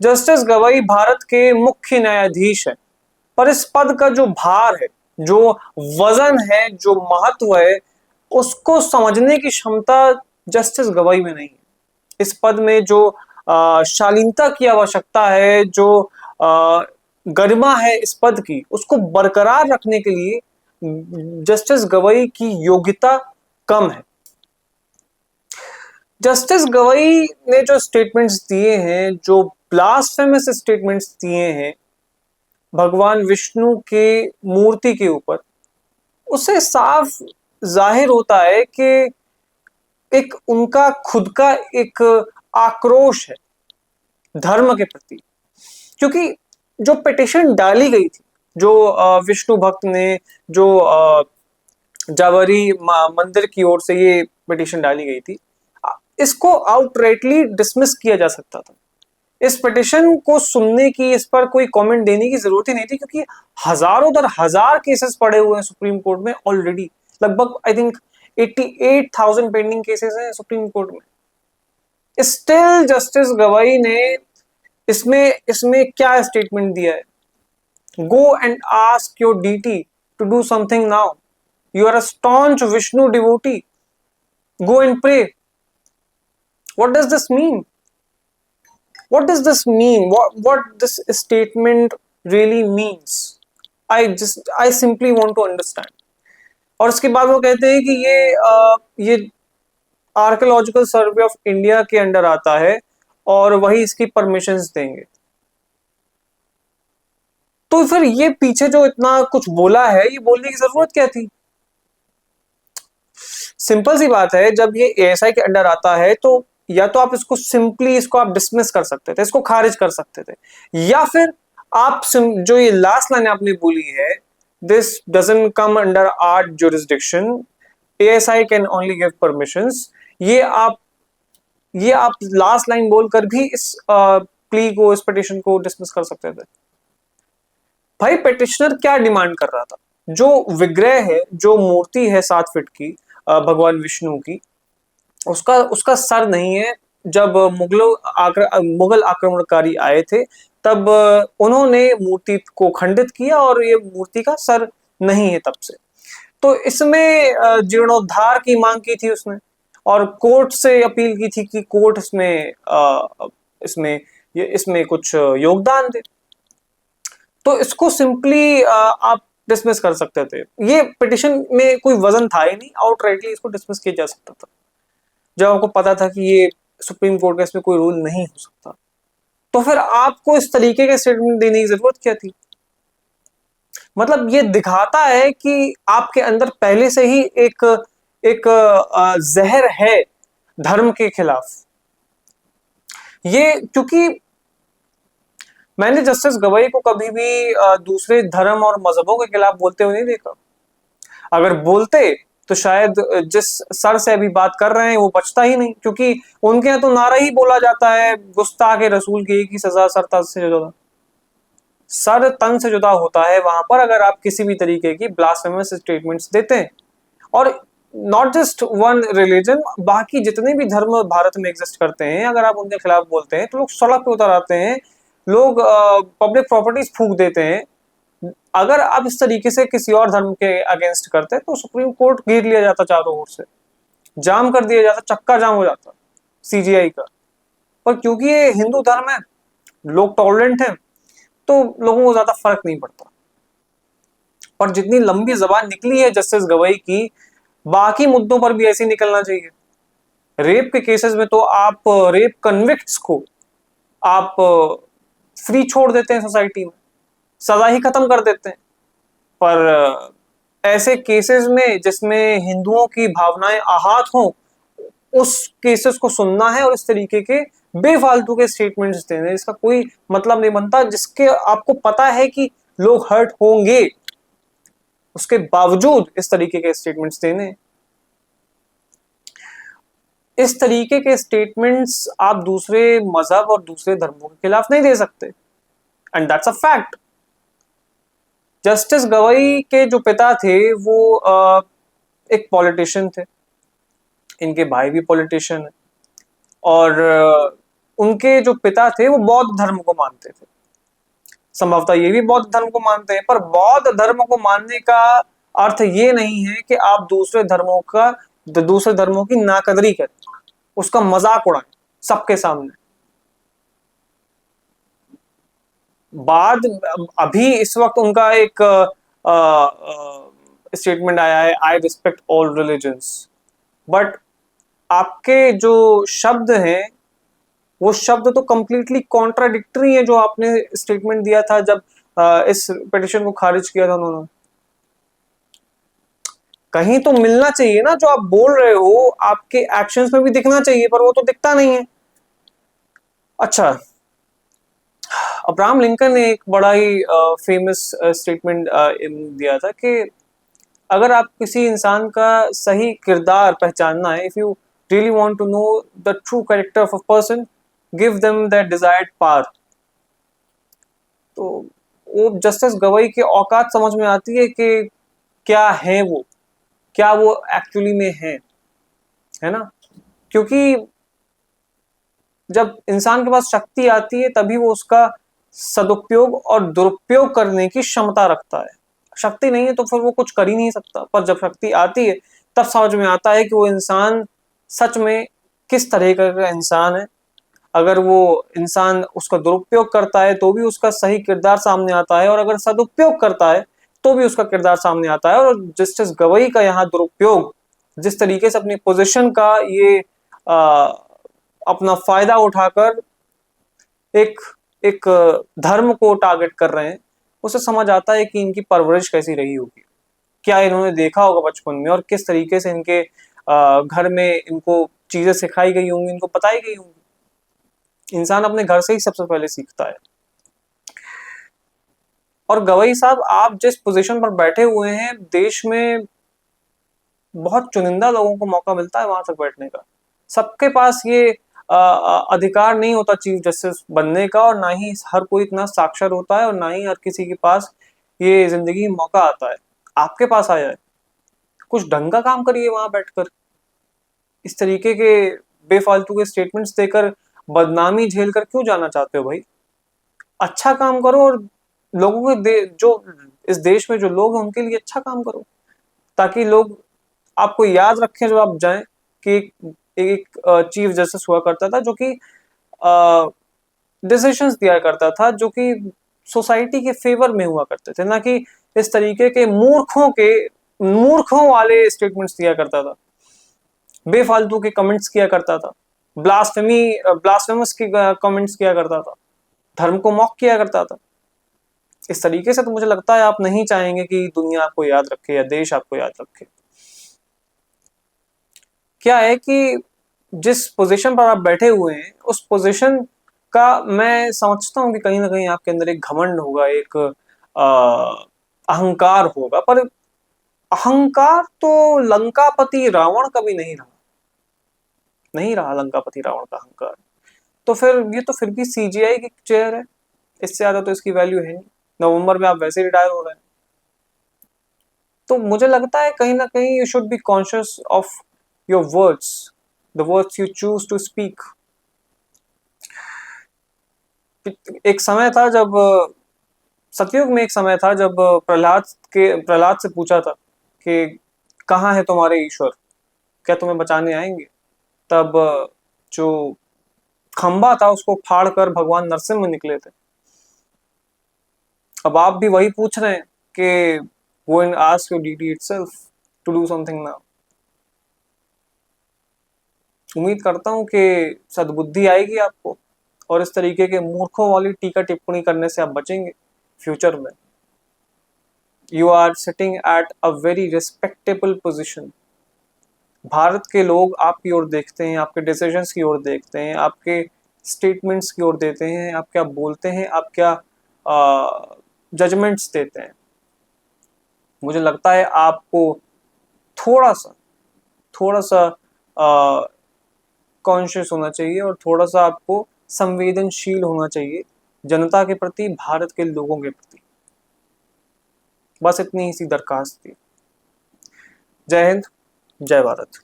Justice गवाई भारत के मुख्य न्यायाधीश है, पर इस पद का जो भार है, जो वजन है, जो महत्व है, उसको समझने की क्षमता जस्टिस गवाई में नहीं है। इस पद में जो शालीनता की आवश्यकता है, जो गरिमा है इस पद की, उसको बरकरार रखने के लिए जस्टिस गवाई की योग्यता कम है। जस्टिस गवाई ने जो स्टेटमेंट्स दिए हैं, जो ब्लास्फेमस स्टेटमेंट्स दिए हैं भगवान विष्णु के मूर्ति के ऊपर, उससे साफ जाहिर होता है कि एक उनका खुद का एक आक्रोश है धर्म के प्रति। क्योंकि जो पिटिशन डाली गई थी, जो विष्णु भक्त ने, जो जावरी मंदिर की ओर से ये पिटिशन डाली गई थी, इसको आउटराइटली डिसमिस किया जा सकता था। इस पिटिशन को सुनने की, इस पर कोई कमेंट देने की जरूरत ही नहीं थी, क्योंकि हजारों दर हजार केसेस पड़े हुए हैं सुप्रीम कोर्ट में ऑलरेडी। लगभग आई थिंक 88,000 पेंडिंग केसेस हैं सुप्रीम कोर्ट में। स्टिल जस्टिस गवाई ने इसमें इसमें क्या स्टेटमेंट दिया है? Go and ask your deity to do something now. You are a staunch Vishnu devotee, go and pray. What does this mean? What does this mean? What this statement really means? I simply want to understand. और उसके बाद वो कहते हैं कि ये archaeological survey of India के under आता है और वही इसकी परमिशंस देंगे। तो फिर ये पीछे जो इतना कुछ बोला है, ये बोलने की जरूरत क्या थी? सिंपल सी बात है, जब ये एएसआई के अंडर आता है तो या तो आप इसको सिंपली इसको आप डिसमिस कर सकते थे, इसको खारिज कर सकते थे, या फिर आप जो ये लास्ट लाइन आपने बोली है, this doesn't come under our jurisdiction, ASI can only give permissions, ये आप लास्ट लाइन बोलकर भी इस प्ली को, इस पिटिशन को डिसमिस कर सकते थे। भाई पिटिशनर क्या डिमांड कर रहा था? जो विग्रह है, जो मूर्ति है 7 फीट की भगवान विष्णु की, उसका सर नहीं है। जब मुगल आक्रमणकारी आए थे तब उन्होंने मूर्ति को खंडित किया और ये मूर्ति का सर नहीं है तब से। तो इसमें जीर्णोद्धार की मांग की थी उसने, और कोर्ट से अपील की थी कि कोर्ट इसमें कुछ योगदान दे। तो इसको सिंपली आप डिसमिस कर सकते थे। ये पिटिशन में कोई वजन था ही नहीं, आउटराइटली इसको डिसमिस किया जा सकता था जब आपको पता था कि ये सुप्रीम कोर्ट का इसमें कोई रूल नहीं हो सकता। तो फिर आपको इस तरीके के स्टेटमेंट देने की जरूरत क्या थी? मतलब ये दिखाता है कि आपके अंदर पहले से ही एक जहर है धर्म के खिलाफ। ये क्योंकि मैंने जस्टिस गवाई को कभी भी दूसरे धर्म और मजहबों के खिलाफ बोलते हुए नहीं देखा। अगर बोलते तो शायद जिस सर से अभी बात कर रहे हैं वो बचता ही नहीं, क्योंकि उनके यहाँ तो नारा ही बोला जाता है, गुस्ताखे रसूल की एक ही सजा, सर तन से जुदा। सर तन से जुदा होता है वहां पर अगर आप किसी भी तरीके की ब्लास्फेमस स्टेटमेंट्स देते हैं। और नॉट जस्ट वन रिलीजन, बाकी जितने भी धर्म भारत में एग्जिस्ट करते हैं, अगर आप उनके खिलाफ बोलते हैं तो लोग सड़क पे उतर आते हैं, लोग पब्लिक प्रॉपर्टीज फूंक देते हैं। अगर आप इस तरीके से किसी और धर्म के अगेंस्ट करते तो सुप्रीम कोर्ट घेर लिया जाता, चारों ओर से जाम कर दिया जाता, चक्का जाम हो जाता सीजीआई का। पर क्योंकि ये हिंदू धर्म है, लोग टॉलरेंट हैं, तो लोगों को ज्यादा फर्क नहीं पड़ता। पर जितनी लंबी जबान निकली है जस्टिस गवाई की, बाकी मुद्दों पर भी ऐसे निकलना चाहिए। रेप के केसेस में तो आप रेप कन्विक्ट्स को आप फ्री छोड़ देते हैं, सोसाइटी में सजा ही खत्म कर देते हैं। पर ऐसे केसेस में जिसमें हिंदुओं की भावनाएं आहत हों, उस केसेस को सुनना है और इस तरीके के बेफालतू के स्टेटमेंट्स देने, इसका कोई मतलब नहीं बनता, जिसके आपको पता है कि लोग हर्ट होंगे, उसके बावजूद इस तरीके के स्टेटमेंट्स देने। इस तरीके के स्टेटमेंट्स आप दूसरे मजहब और दूसरे धर्मों के खिलाफ नहीं दे सकते, and that's a fact. Justice गवाई के जो पिता थे वो एक पॉलिटिशियन थे, इनके भाई भी पॉलिटिशियन है, और उनके जो पिता थे वो बौद्ध धर्म को मानते थे, संभवतः ये भी बौद्ध धर्म को मानते हैं, पर बौद्ध धर्म को मानने का अर्थ ये नहीं है कि आप दूसरे धर्मों की नाकदरी करें, उसका मजाक उड़ाएं सबके सामने। बाद अभी इस वक्त उनका एक स्टेटमेंट आया है, I respect all religions, but आपके जो शब्द हैं वो शब्द तो कंप्लीटली कॉन्ट्राडिक्टरी है जो आपने स्टेटमेंट दिया था जब इस पिटिशन को खारिज किया था उन्होंने। कहीं तो मिलना चाहिए ना, जो आप बोल रहे हो आपके एक्शंस में भी दिखना चाहिए, पर वो तो दिखता नहीं है। अच्छा, अब्राहम लिंकन ने एक बड़ा ही फेमस स्टेटमेंट दिया था कि अगर आप किसी इंसान का सही किरदार पहचानना है, if you really want to know the true character of a person, give them that desired power. तो वो जस्टिस गवई की औकात समझ में आती है कि क्या है वो, क्या वो एक्चुअली में है ना। क्योंकि जब इंसान के पास शक्ति आती है तभी वो उसका सदुपयोग और दुरुपयोग करने की क्षमता रखता है। शक्ति नहीं है तो फिर वो कुछ कर ही नहीं सकता, पर जब शक्ति आती है तब समझ में आता है कि वो इंसान सच में किस तरह का इंसान है। अगर वो इंसान उसका दुरुपयोग करता है तो भी उसका सही किरदार सामने आता है, और अगर सदुपयोग करता है तो भी उसका किरदार सामने आता है। और जस्टिस गवई का यहाँ दुरुपयोग, जिस तरीके से अपनी पोजीशन का ये अपना फायदा उठाकर एक एक धर्म को टारगेट कर रहे हैं, उसे समझ आता है कि इनकी परवरिश कैसी रही होगी, क्या इन्होंने देखा होगा बचपन में, और किस तरीके से इनके घर में इनको चीजें सिखाई गई होंगी, इनको बताई गई होंगी। इंसान अपने घर से ही सबसे पहले सीखता है। और गवई साहब, आप जिस पोजीशन पर बैठे हुए हैं, देश में बहुत चुनिंदा लोगों को मौका मिलता है वहां तक बैठने का। सबके पास ये अधिकार नहीं होता चीफ जस्टिस बनने का, और ना ही हर कोई इतना साक्षर होता है, और ना ही हर किसी के पास ये जिंदगी में मौका आता है। आपके पास आया है, कुछ ढंग का काम करिए वहां बैठकर। इस तरीके के बेफालतू के स्टेटमेंट्स देकर बदनामी झेल कर क्यों जाना चाहते हो भाई? अच्छा काम करो, और लोगों के जो इस देश में जो लोग हैं उनके लिए अच्छा काम करो, ताकि लोग आपको याद रखें जब आप जाएं कि एक चीफ जस्टिस हुआ करता था जो कि डिसीजंस दिया करता था जो कि सोसाइटी के फेवर में हुआ करते थे, ना कि इस तरीके के मूर्खों वाले स्टेटमेंट्स दिया करता था, बेफालतू के कमेंट्स किया करता था, ब्लास्फेमस की कमेंट्स किया करता था, धर्म को मॉक किया करता था। इस तरीके से तो मुझे लगता है आप नहीं चाहेंगे कि दुनिया आपको याद रखे या देश आपको याद रखे। क्या है कि जिस पोजीशन पर आप बैठे हुए हैं उस पोजीशन का मैं समझता हूं कि कहीं ना कहीं आपके अंदर एक घमंड होगा, एक अहंकार होगा, पर अहंकार तो लंकापति रावण का भी नहीं रहा लंकापति रावण का अहंकार। तो फिर ये तो फिर भी सीजीआई की चेयर है, इससे ज्यादा तो इसकी वैल्यू है नहीं। नवंबर में आप वैसे रिटायर हो रहे हैं। तो मुझे लगता है कहीं ना कहीं you should be conscious of your words, the words you choose to speak. एक समय था जब सतयुग में एक समय था जब प्रहलाद से पूछा था कि कहाँ है तुम्हारे ईश्वर, क्या तुम्हें बचाने आएंगे? तब जो खंबा था उसको फाड़ कर भगवान नरसिम्हा निकले थे। अब आप भी वही पूछ रहे हैं कि go and ask your deity itself to do something now. उम्मीद करता हूं कि सद्बुद्धि आएगी आपको, और इस तरीके के मूर्खों वाली टीका टिप्पणी करने से आप बचेंगे फ्यूचर में। You are sitting at a very respectable position. Bharat के लोग आपकी ओर देखते हैं, आपके डिसीजंस की ओर देखते हैं, आपके स्टेटमेंट्स की ओर देते हैं, आप क्या बोलते हैं, आप क्या जजमेंट्स देते हैं। मुझे लगता है आपको थोड़ा सा कॉन्शियस होना चाहिए, और थोड़ा सा आपको संवेदनशील होना चाहिए जनता के प्रति, भारत के लोगों के प्रति। बस इतनी ही सी दरखास्त थी। जय हिंद, जय भारत।